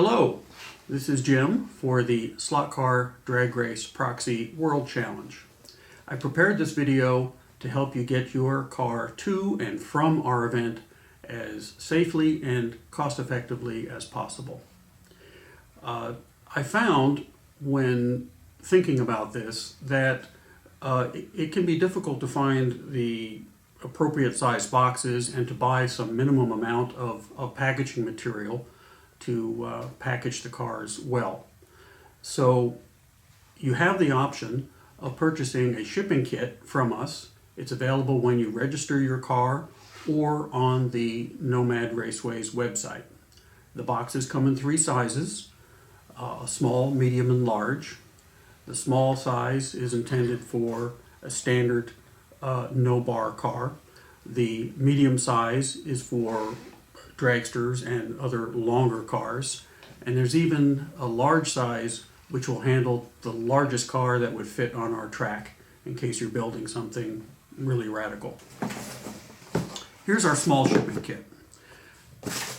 Hello, this is Jim for the Slot Car Drag Race Proxy World Challenge. I prepared this video to help you get your car to and from our event as safely and cost-effectively as possible. I found when thinking about this that it can be difficult to find the appropriate size boxes and to buy some minimum amount of packaging material to package the cars well. So you have the option of purchasing a shipping kit from us. It's available when you register your car or on the Nomad Raceway's website. The boxes come in three sizes, small, medium, and large. The small size is intended for a standard no-bar car. The medium size is for dragsters and other longer cars, and there's even a large size which will handle the largest car that would fit on our track in case you're building something really radical. Here's our small shipping kit.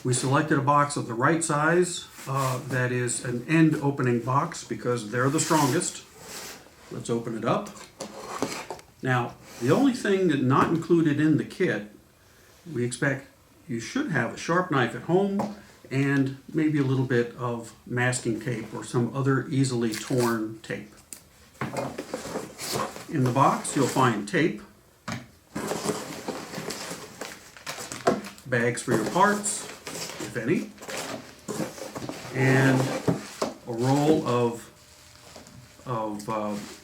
We selected a box of the right size that is an end opening box because they're the strongest. Let's open it up. Now, the only thing that not included in the kit, we expect you should have a sharp knife at home and maybe a little bit of masking tape or some other easily torn tape. In the box you'll find tape, bags for your parts, if any, and a roll of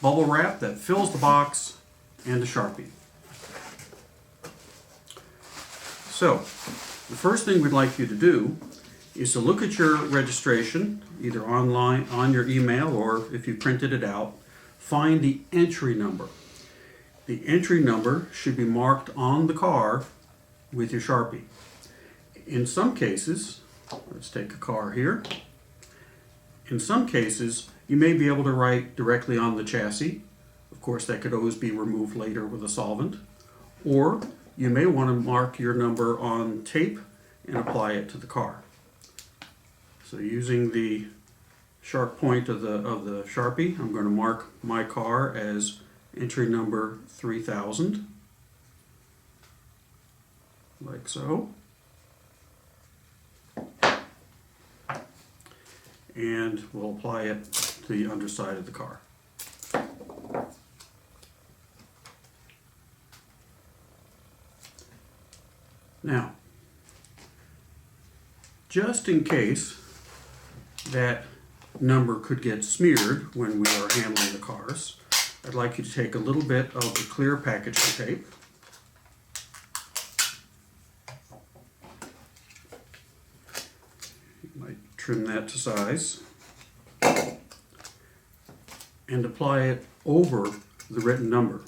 bubble wrap that fills the box and a Sharpie. So, the first thing we'd like you to do is to look at your registration, either online, on your email, or if you printed it out, find the entry number. The entry number should be marked on the car with your Sharpie. In some cases, let's take a car here. In some cases, you may be able to write directly on the chassis. Of course, that could always be removed later with a solvent. Or you may want to mark your number on tape and apply it to the car. So using the sharp point of the Sharpie, I'm going to mark my car as entry number 3000, like so. And we'll apply it to the underside of the car. Now, just in case that number could get smeared when we are handling the cars, I'd like you to take a little bit of the clear packaging tape, you might trim that to size, and apply it over the written number.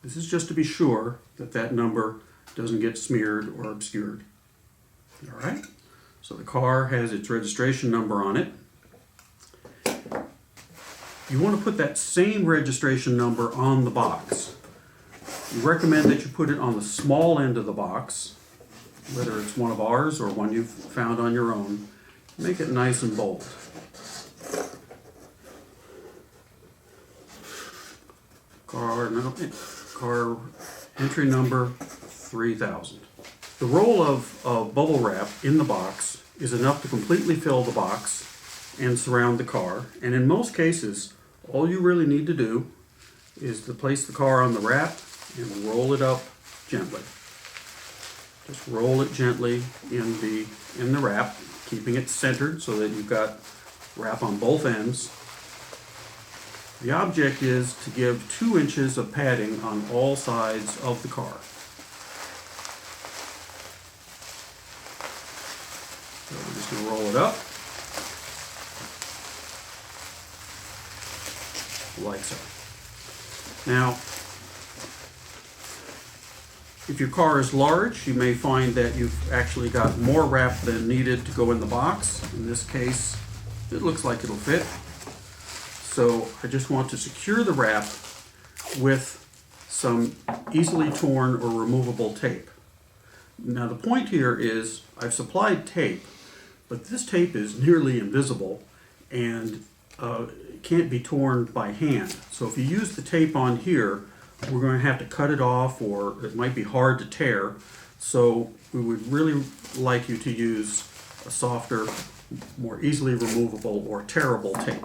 This is just to be sure that that number doesn't get smeared or obscured. All right, so the car has its registration number on it. You want to put that same registration number on the box. We recommend that you put it on the small end of the box, whether it's one of ours or one you've found on your own. Make it nice and bold. Car entry number 3000. The roll of bubble wrap in the box is enough to completely fill the box and surround the car, and in most cases all you really need to do is to place the car on the wrap and roll it up gently. Just roll it gently in the wrap, keeping it centered so that you've got wrap on both ends. The object is to give 2 inches of padding on all sides of the car. So we're just going to roll it up like so. Now, if your car is large, you may find that you've actually got more wrap than needed to go in the box. In this case, it looks like it'll fit. So I just want to secure the wrap with some easily torn or removable tape. Now the point here is I've supplied tape But this tape is nearly invisible and can't be torn by hand. So if you use the tape on here, we're going to have to cut it off, or it might be hard to tear. So we would really like you to use a softer, more easily removable or tearable tape.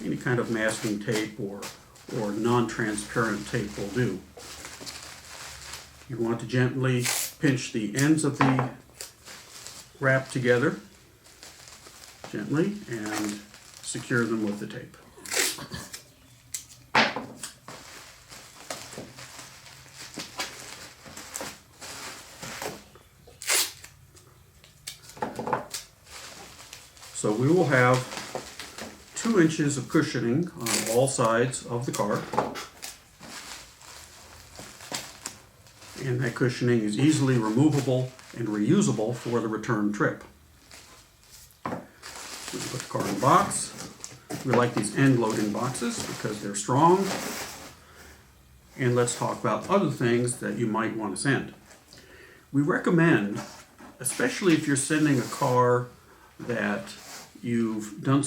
Any kind of masking tape or non-transparent tape will do. You want to gently pinch the ends of the wrap together, gently, and secure them with the tape. So we will have 2 inches of cushioning on all sides of the car. And that cushioning is easily removable and reusable for the return trip. We put the car in the box. We like these end loading boxes because they're strong. And let's talk about other things that you might want to send. We recommend, especially if you're sending a car that you've done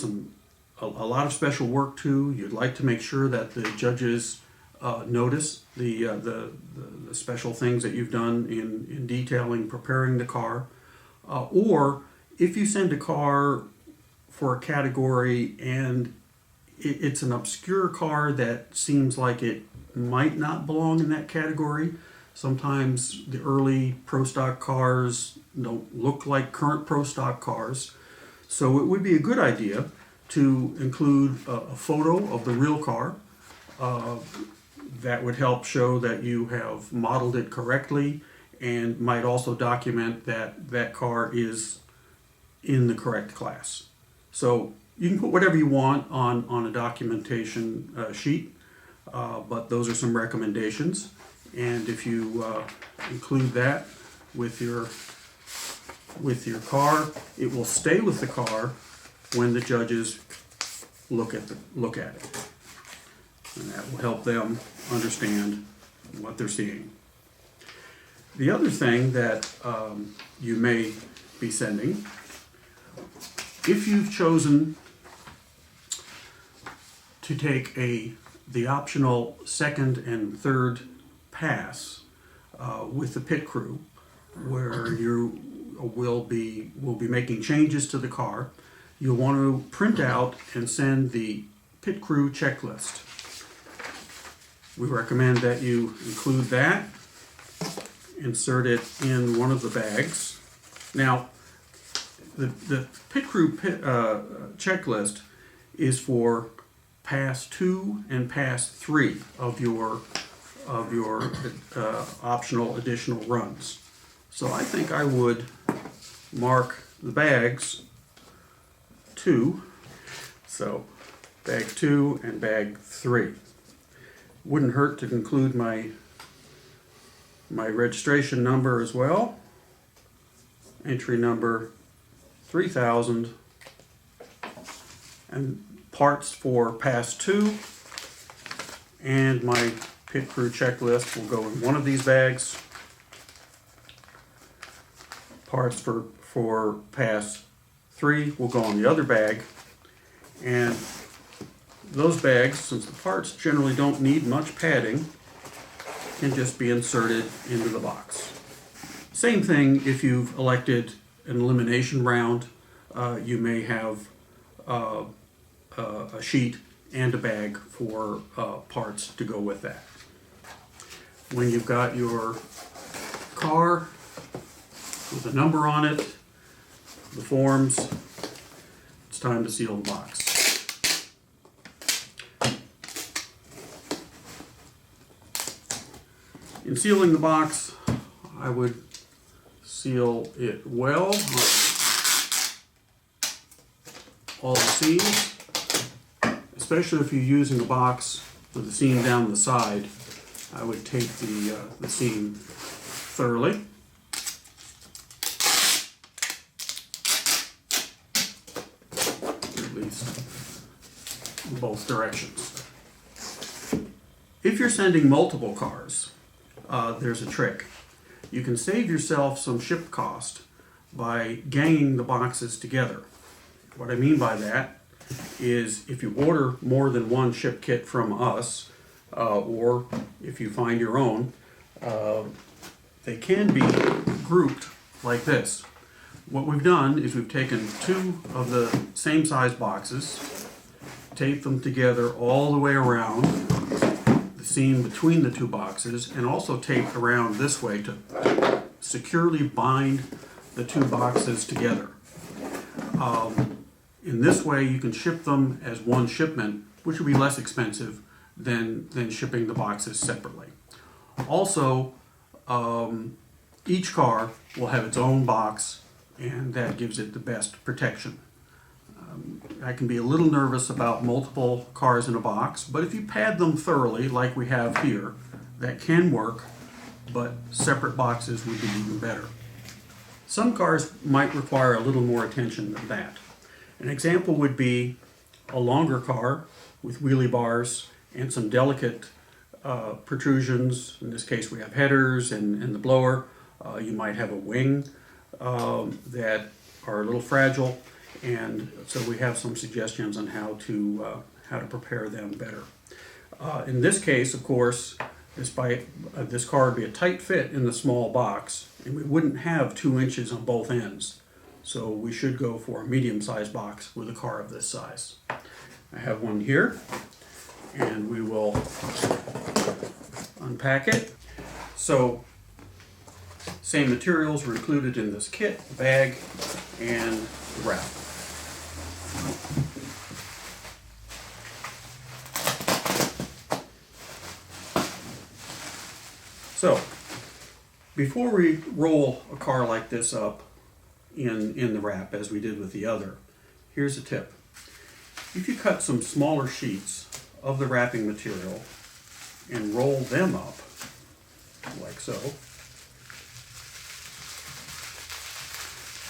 a lot of special work to, you'd like to make sure that the judges notice the special things that you've done in detailing, preparing the car. Or if you send a car for a category and it's an obscure car that seems like it might not belong in that category. Sometimes the early Pro Stock cars don't look like current Pro Stock cars. So it would be a good idea to include a photo of the real car. That would help show that you have modeled it correctly, and might also document that that car is in the correct class. So you can put whatever you want on a documentation sheet, but those are some recommendations. And if you include that with your car, it will stay with the car when the judges look at it. And that will help them understand what they're seeing. The other thing that you may be sending, if you've chosen to take the optional second and third pass with the pit crew, where you will be making changes to the car, you'll want to print out and send the pit crew checklist. We recommend that you include that, insert it in one of the bags. Now, the pit crew checklist is for pass 2 and pass 3 of your optional additional runs. So I think I would mark the bags 2. So bag 2 and bag 3. Wouldn't hurt to include my registration number as well. Entry number 3000, and parts for pass 2, and my pit crew checklist will go in one of these bags. Parts for pass 3 will go in the other bag, and those bags, since the parts generally don't need much padding, can just be inserted into the box. Same thing if you've elected an elimination round. You may have a sheet and a bag for parts to go with that. When you've got your car with a number on it, the forms, it's time to seal the box. In sealing the box, I would seal it well on all the seams, especially if you're using a box with a seam down the side. I would tape the seam thoroughly. At least in both directions. If you're sending multiple cars, there's a trick. You can save yourself some ship cost by ganging the boxes together. What I mean by that is if you order more than one ship kit from us, or if you find your own, they can be grouped like this. What we've done is we've taken two of the same size boxes, taped them together all the way around the seam between the two boxes, and also taped around this way to securely bind the two boxes together. In this way you can ship them as one shipment, which would be less expensive than shipping the boxes separately. Also, each car will have its own box, and that gives it the best protection. I can be a little nervous about multiple cars in a box, but if you pad them thoroughly like we have here, that can work, but separate boxes would be even better. Some cars might require a little more attention than that. An example would be a longer car with wheelie bars and some delicate protrusions. In this case we have headers and the blower. You might have a wing that are a little fragile, and so we have some suggestions on how to prepare them better. In this case, of course, this car would be a tight fit in the small box, and we wouldn't have 2 inches on both ends. So we should go for a medium-sized box with a car of this size. I have one here, and we will unpack it. So, same materials were included in this kit: the bag and the wrap. So, before we roll a car like this up in the wrap, as we did with the other, here's a tip. If you cut some smaller sheets of the wrapping material and roll them up, like so,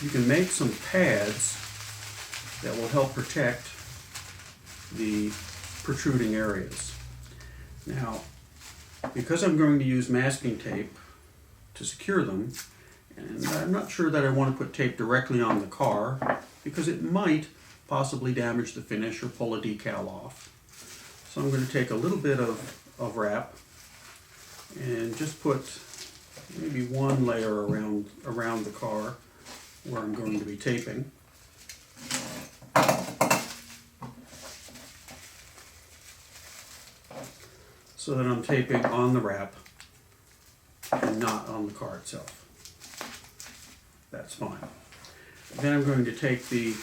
you can make some pads that will help protect the protruding areas. Now, because I'm going to use masking tape to secure them, and I'm not sure that I want to put tape directly on the car because it might possibly damage the finish or pull a decal off. So I'm going to take a little bit of wrap and just put maybe one layer around the car where I'm going to be taping. So that I'm taping on the wrap and not on the car itself. That's fine. Then I'm going to take the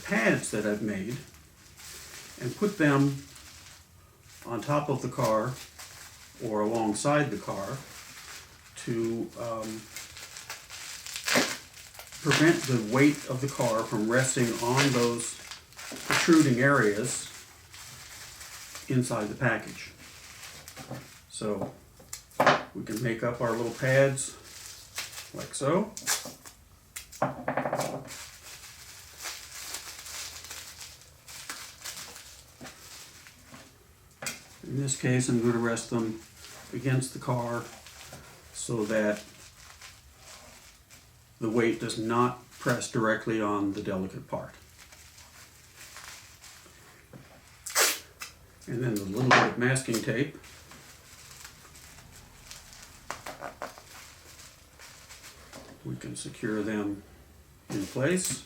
pads that I've made and put them on top of the car or alongside the car to prevent the weight of the car from resting on those protruding areas inside the package. So we can make up our little pads like so. In this case, I'm going to rest them against the car so that the weight does not press directly on the delicate part. And then a little bit of masking tape. We can secure them in place.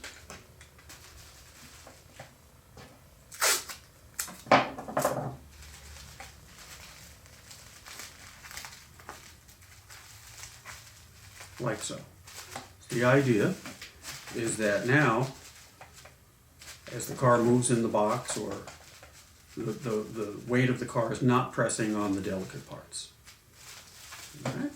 Like so. The idea is that now, as the car moves in the box, or the weight of the car is not pressing on the delicate parts. Okay.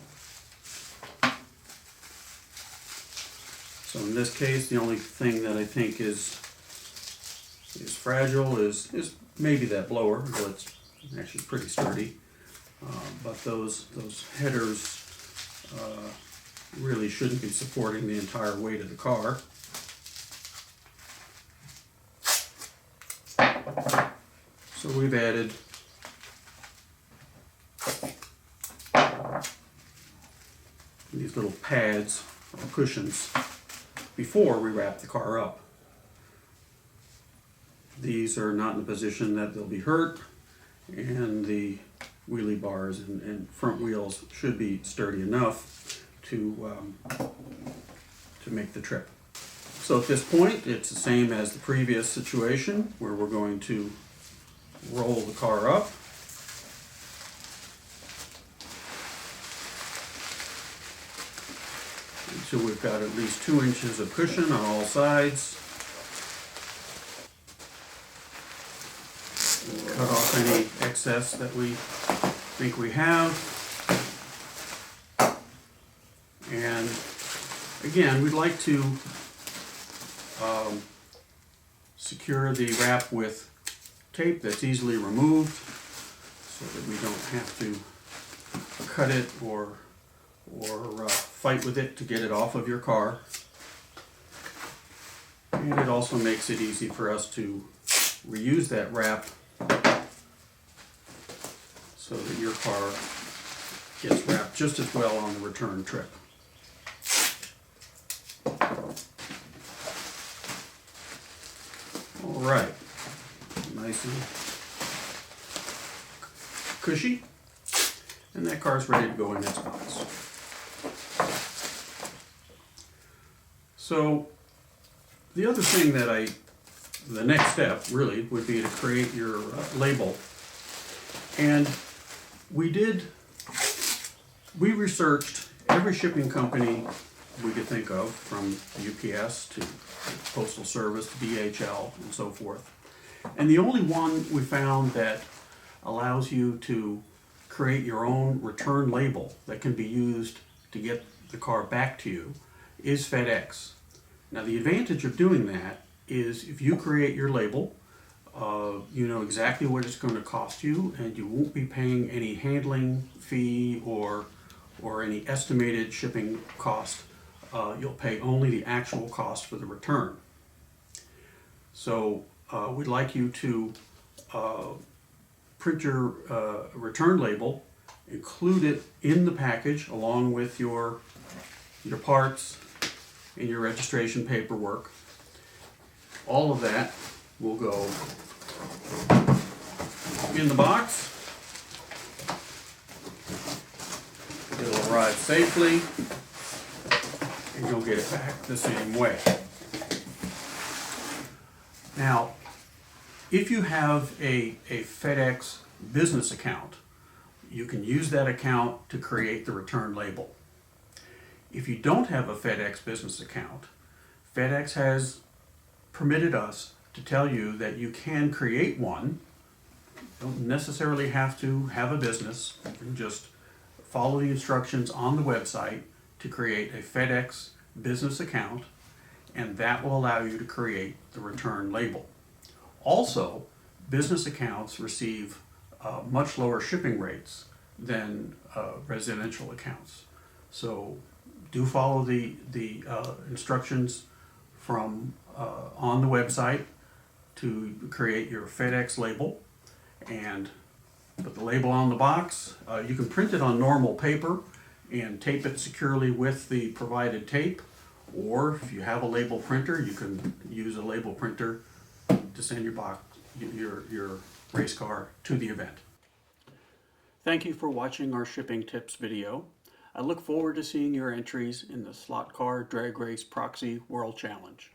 So in this case, the only thing that I think is fragile is maybe that blower, but it's actually pretty sturdy. But those headers really shouldn't be supporting the entire weight of the car. So we've added these little pads or cushions before we wrap the car up. These are not in a position that they'll be hurt, and the wheelie bars and front wheels should be sturdy enough to make the trip. So at this point, it's the same as the previous situation where we're going to roll the car up. Until we've got at least 2 inches of cushion on all sides. Cut off any excess that we think we have. And again, we'd like to secure the wrap with tape that's easily removed so that we don't have to cut it or fight with it to get it off of your car. And it also makes it easy for us to reuse that wrap so that your car gets wrapped just as well on the return trip. All right, nice and cushy, and that car's ready to go in its box. So the other thing the next step really would be to create your label. And we researched every shipping company we could think of, from UPS to Postal Service to DHL and so forth. And the only one we found that allows you to create your own return label that can be used to get the car back to you is FedEx. Now the advantage of doing that is if you create your label, you know exactly what it's going to cost you, and you won't be paying any handling fee or any estimated shipping cost. You'll pay only the actual cost for the return. So we'd like you to print your return label, include it in the package along with your parts and your registration paperwork. All of that will go in the box. It'll arrive safely, and you'll get it back the same way. Now, if you have a FedEx business account, you can use that account to create the return label. If you don't have a FedEx business account, FedEx has permitted us to tell you that you can create one. You don't necessarily have to have a business. You can just follow the instructions on the website to create a FedEx business account, and that will allow you to create the return label. Also, business accounts receive much lower shipping rates than residential accounts. So do follow the instructions from on the website to create your FedEx label, and put the label on the box. You can print it on normal paper and tape it securely with the provided tape, or if you have a label printer, you can use a label printer to send your race car to the event. Thank you for watching our shipping tips video. I look forward to seeing your entries in the Slot Car Drag Race Proxy World Challenge.